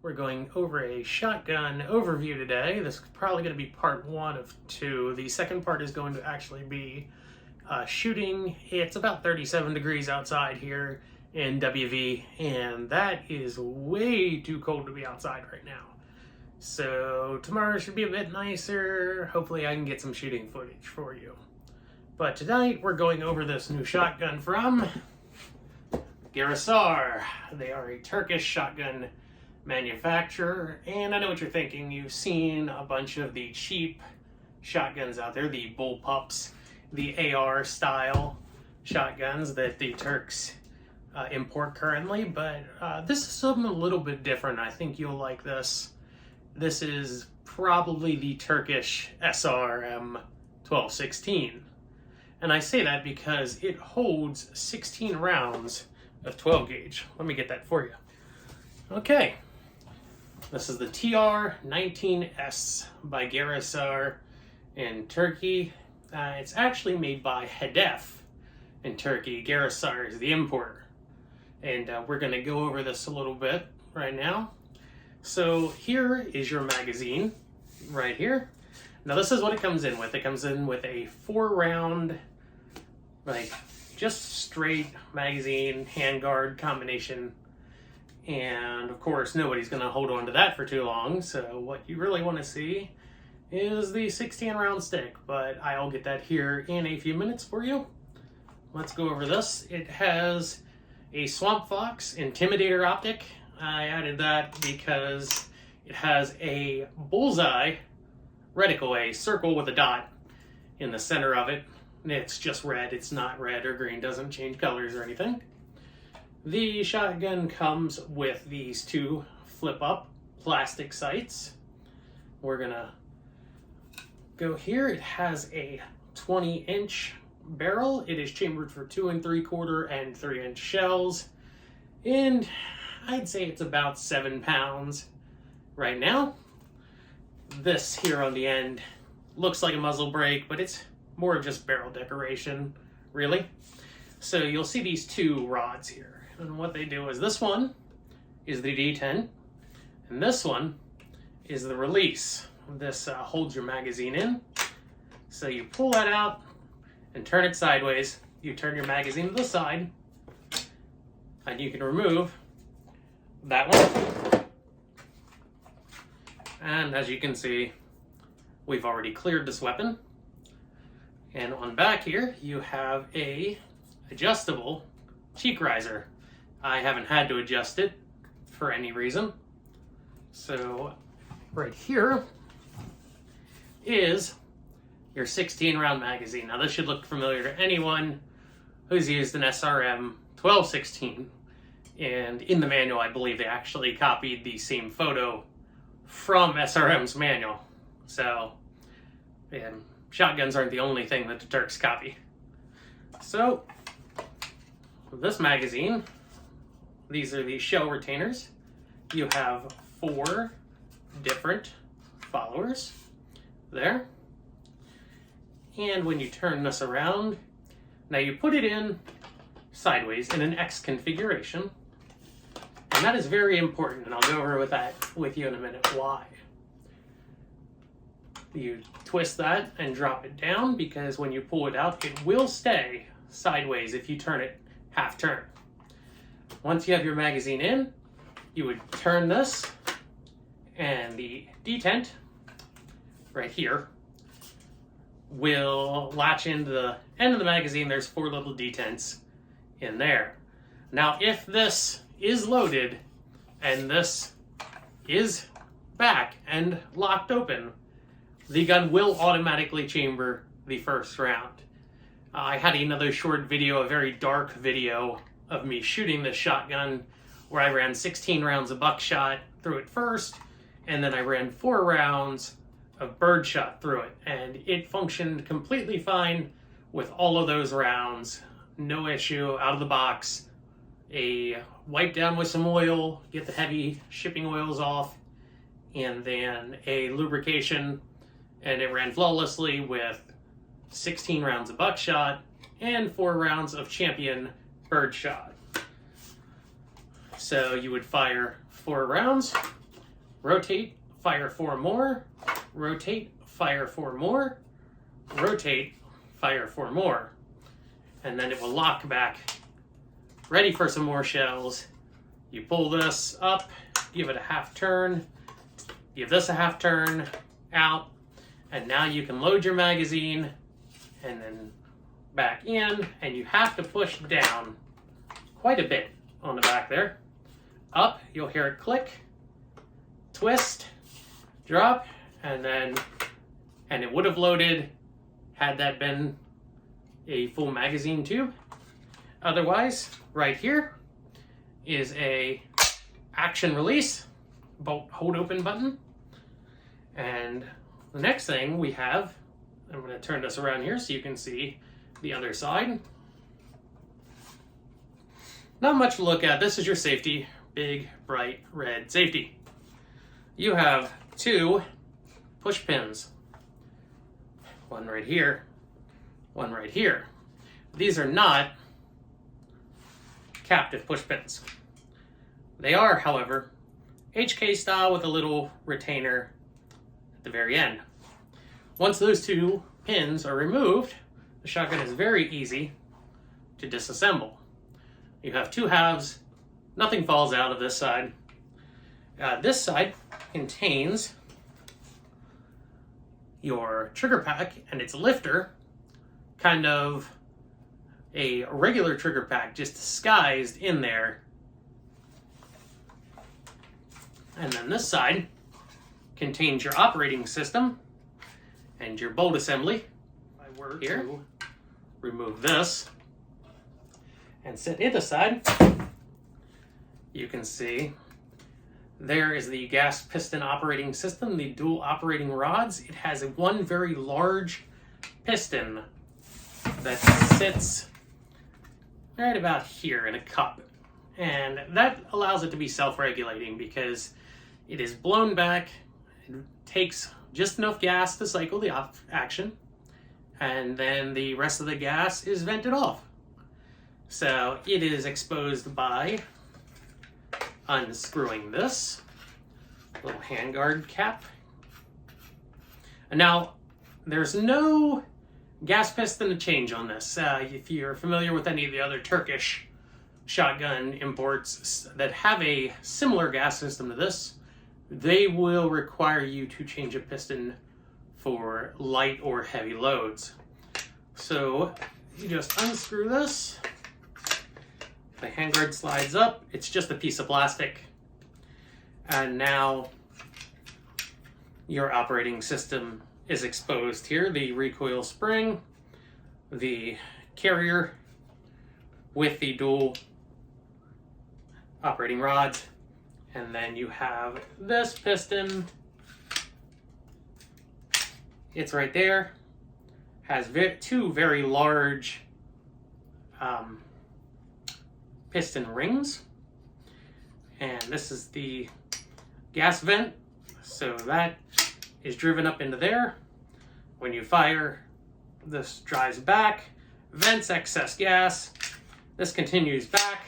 We're going over a shotgun overview today. This is probably going to be part 1 of 2. The second part is going to actually be shooting. It's about 37 degrees outside here in WV, and that is way too cold to be outside right now. So tomorrow should be a bit nicer. Hopefully I can get some shooting footage for you. But tonight we're going over this new shotgun from Garaysar. They are a Turkish shotgun manufacturer, and I know what you're thinking. You've seen a bunch of the cheap shotguns out there, the bullpups, the AR style shotguns that the Turks import currently, but this is something a little bit different. I think you'll like this. This is probably the Turkish SRM-1216, and I say that because it holds 16 rounds of 12 gauge. Let me get that for you. Okay, this is the TR19S by Garaysar in Turkey. It's actually made by Hedef in Turkey. Garaysar is the importer. And we're going to go over this a little bit right now. So here is your magazine right here. Now this is what it comes in with. It comes in with a 4-round, like just straight magazine handguard combination. And of course nobody's going to hold on to that for too long. So what you really want to see is the 16 round stick, but I'll get that here in a few minutes for you. Let's go over this. It has a Swamp Fox Intimidator optic. I added that because it has a bullseye reticle, a circle with a dot in the center of it. It's just red, it's not red or green, doesn't change colors or anything. The shotgun comes with these 2 flip-up plastic sights. We're gonna go here. It has a 20-inch barrel. It is chambered for 2 3/4 and 3-inch shells, and I'd say it's about 7 pounds right now. This here on the end looks like a muzzle brake, but it's more of just barrel decoration, really. So you'll see these 2 rods here, and what they do is this one is the detent, and this one is the release. This holds your magazine in. So you pull that out and turn it sideways. You turn your magazine to the side, and you can remove that one. And as you can see, we've already cleared this weapon. And on back here, you have a adjustable cheek riser. I haven't had to adjust it for any reason. So right here is your 16 round magazine. Now this should look familiar to anyone who's used an SRM-1216, and in the manual I believe they actually copied the same photo from SRM's manual. So shotguns aren't the only thing that the Turks copy. So this magazine, these are the shell retainers. You have 4 different followers there. And when you turn this around, now you put it in sideways in an X configuration. And that is very important, and I'll go over with you in a minute why. You twist that and drop it down, because when you pull it out, it will stay sideways if you turn it half turn. Once you have your magazine in, you would turn this, and the detent right here will latch into the end of the magazine. There's 4 little detents in there. Now if this is loaded and this is back and locked open, the gun will automatically chamber the first round. I had another short video, a very dark video of me shooting this shotgun, where I ran 16 rounds of buckshot through it first, and then I ran 4 rounds of birdshot through it, and it functioned completely fine with all of those rounds. No issue, out of the box. A wipe down with some oil, get the heavy shipping oils off, and then a lubrication, and it ran flawlessly with 16 rounds of buckshot and 4 rounds of champion birdshot. So you would fire 4 rounds rotate, fire 4 more, rotate, fire 4 more, rotate, fire 4 more. And then it will lock back, ready for some more shells. You pull this up, give it a half turn, give this a half turn, out, and now you can load your magazine and then back in, and you have to push down quite a bit on the back there. Up, you'll hear it click, twist, drop, and it would have loaded had that been a full magazine tube. Otherwise, right here is a action release, bolt hold open button. And the next thing we have, I'm going to turn this around here so you can see the other side. Not much to look at. This is your safety, big, bright, red safety. You have 2 push pins. One right here, one right here. These are not captive push pins. They are, however, HK style with a little retainer at the very end. Once those 2 pins are removed, the shotgun is very easy to disassemble. You have 2 halves, nothing falls out of this side. This side contains your trigger pack and its lifter, kind of a regular trigger pack just disguised in there. And then this side contains your operating system and your bolt assembly. If I were to remove this and set it aside, you can see there is the gas piston operating system, the dual operating rods. It has one very large piston that sits right about here in a cup. And that allows it to be self-regulating because it is blown back. It takes just enough gas to cycle the action, and then the rest of the gas is vented off. So it is exposed by unscrewing this little handguard cap. And now, there's no gas piston to change on this. If you're familiar with any of the other Turkish shotgun imports that have a similar gas system to this, they will require you to change a piston for light or heavy loads. So you just unscrew this. The handguard slides up. It's just a piece of plastic. And now your operating system is exposed here. The recoil spring, the carrier with the dual operating rods, and then you have this piston. It's right there. Has 2 very large piston rings, and this is the gas vent, so that is driven up into there. When you fire, this drives back, vents excess gas, this continues back,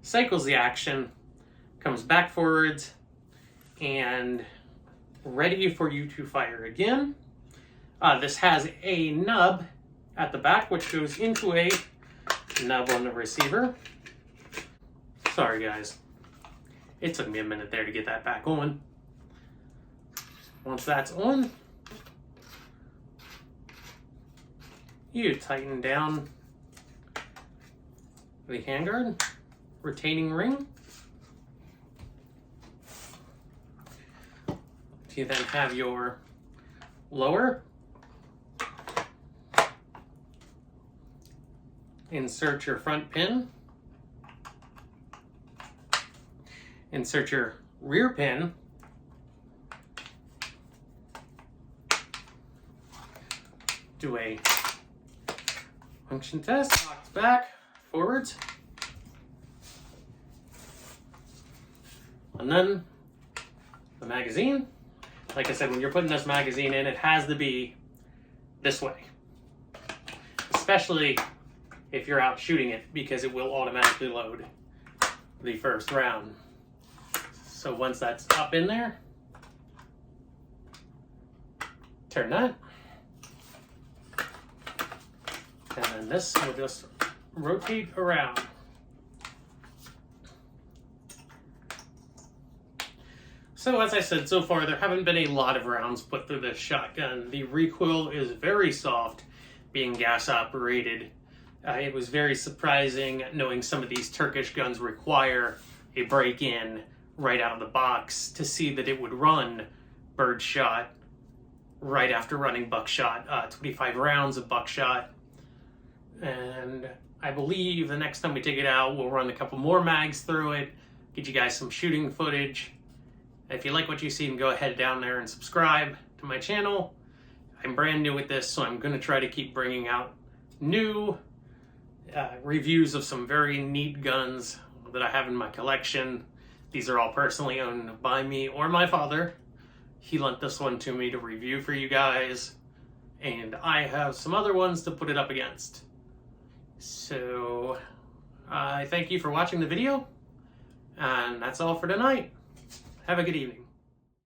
cycles the action, comes back forwards, and ready for you to fire again. This has a nub at the back which goes into a nub on the receiver. Sorry guys, it took me a minute there to get that back on. Once that's on, you tighten down the handguard, retaining ring. You then have your lower. Insert your front pin. Insert your rear pin. Do a function test. Locks back, forwards. And then the magazine. Like I said, when you're putting this magazine in, it has to be this way. Especially if you're out shooting it, because it will automatically load the first round. So once that's up in there, Turn that. And then this will just rotate around. So as I said, so far there haven't been a lot of rounds put through this shotgun. The recoil is very soft, being gas operated. It was very surprising knowing some of these Turkish guns require a break-in right out of the box to see that it would run birdshot right after running buckshot, 25 rounds of buckshot. And I believe the next time we take it out, we'll run a couple more mags through it, get you guys some shooting footage. If you like what you see, go ahead down there and subscribe to my channel. I'm brand new at this, so I'm going to try to keep bringing out new reviews of some very neat guns that I have in my collection. These are all personally owned by me or my father. He lent this one to me to review for you guys, and I have some other ones to put it up against. So I thank you for watching the video, and that's all for tonight. Have a good evening.